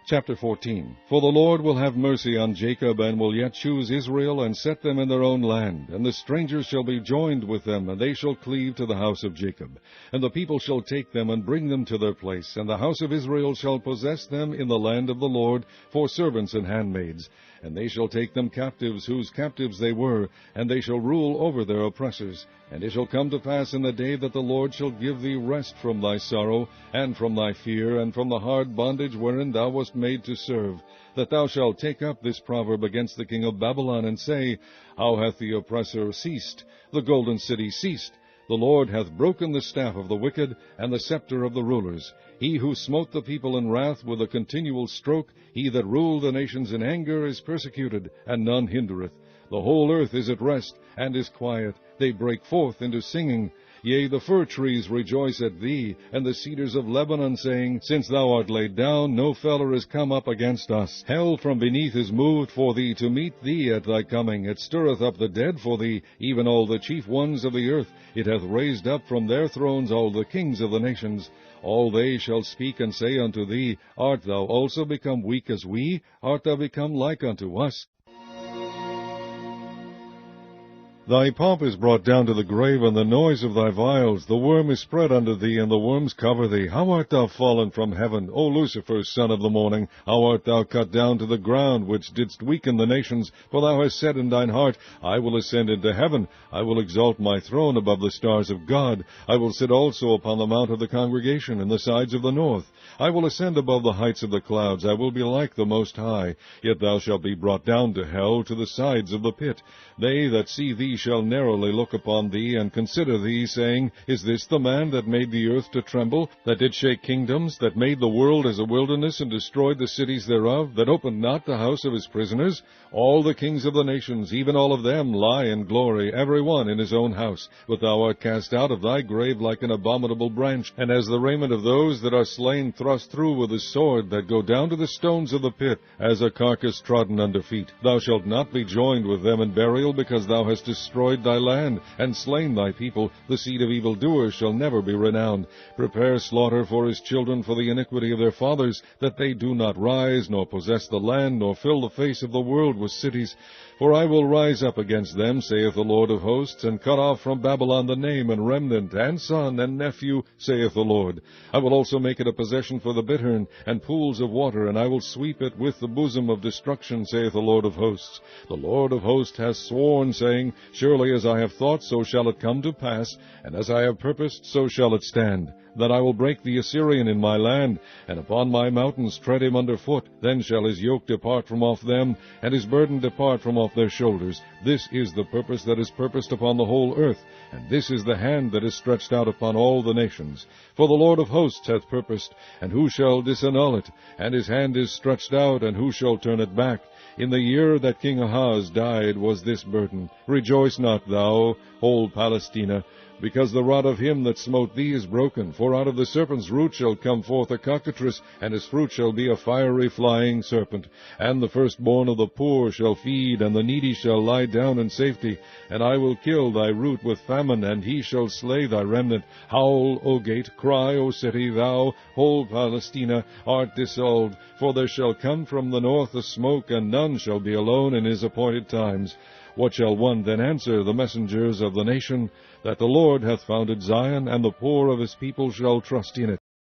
Chapter 14. For the Lord will have mercy on Jacob, and will yet choose Israel, and set them in their own land. And the strangers shall be joined with them, and they shall cleave to the house of Jacob. And the people shall take them, and bring them to their place. And the house of Israel shall possess them in the land of the Lord, for servants and handmaids. And they shall take them captives, whose captives they were, and they shall rule over their oppressors. And it shall come to pass in the day that the Lord shall give thee rest from thy sorrow, and from thy fear, and from the hard bondage wherein thou wast made to serve, that thou shalt take up this proverb against the king of Babylon, and say, How hath the oppressor ceased? The golden city ceased. The Lord hath broken the staff of the wicked, and the scepter of the rulers. He who smote the people in wrath with a continual stroke, he that ruled the nations in anger, is persecuted, and none hindereth. The whole earth is at rest, and is quiet. They break forth into singing. Yea, the fir trees rejoice at thee, and the cedars of Lebanon, saying, Since thou art laid down, no feller is come up against us. Hell from beneath is moved for thee, to meet thee at thy coming. It stirreth up the dead for thee, even all the chief ones of the earth. It hath raised up from their thrones all the kings of the nations. All they shall speak and say unto thee, Art thou also become weak as we? Art thou become like unto us? Thy pomp is brought down to the grave, and the noise of thy vials. The worm is spread under thee, and the worms cover thee. How art thou fallen from heaven, O Lucifer, son of the morning? How art thou cut down to the ground, which didst weaken the nations? For thou hast said in thine heart, I will ascend into heaven. I will exalt my throne above the stars of God. I will sit also upon the mount of the congregation in the sides of the north. I will ascend above the heights of the clouds. I will be like the Most High. Yet thou shalt be brought down to hell, to the sides of the pit. They that see thee shall narrowly look upon thee, and consider thee, saying, Is this the man that made the earth to tremble, that did shake kingdoms, that made the world as a wilderness, and destroyed the cities thereof, that opened not the house of his prisoners? All the kings of the nations, even all of them, lie in glory, every one in his own house. But thou art cast out of thy grave like an abominable branch, and as the raiment of those that are slain thrust through with a sword, that go down to the stones of the pit, as a carcass trodden under feet. Thou shalt not be joined with them in burial, because thou hast destroyed thy land, and slain thy people. The seed of evildoers shall never be renowned. Prepare slaughter for his children for the iniquity of their fathers, that they do not rise, nor possess the land, nor fill the face of the world with cities. For I will rise up against them, saith the Lord of hosts, and cut off from Babylon the name, and remnant, and son, and nephew, saith the Lord. I will also make it a possession for the bittern, and pools of water, and I will sweep it with the bosom of destruction, saith the Lord of hosts. The Lord of hosts hath sworn, saying, Surely as I have thought, so shall it come to pass, and as I have purposed, so shall it stand, that I will break the Assyrian in my land, and upon my mountains tread him under foot. Then shall his yoke depart from off them, and his burden depart from off their shoulders. This is the purpose that is purposed upon the whole earth, and this is the hand that is stretched out upon all the nations. For the Lord of hosts hath purposed, and who shall disannul it? And his hand is stretched out, and who shall turn it back? In the year that King Ahaz died was this burden. Rejoice not thou, whole Palestina, because the rod of him that smote thee is broken. For out of the serpent's root shall come forth a cockatrice, and his fruit shall be a fiery flying serpent. And the firstborn of the poor shall feed, and the needy shall lie down in safety. And I will kill thy root with famine, and he shall slay thy remnant. Howl, O gate, cry, O city, thou, whole Palestina, art dissolved. For there shall come from the north a smoke, and none shall be alone in his appointed times. What shall one then answer the messengers of the nation? That the Lord hath founded Zion, and the poor of his people shall trust in it.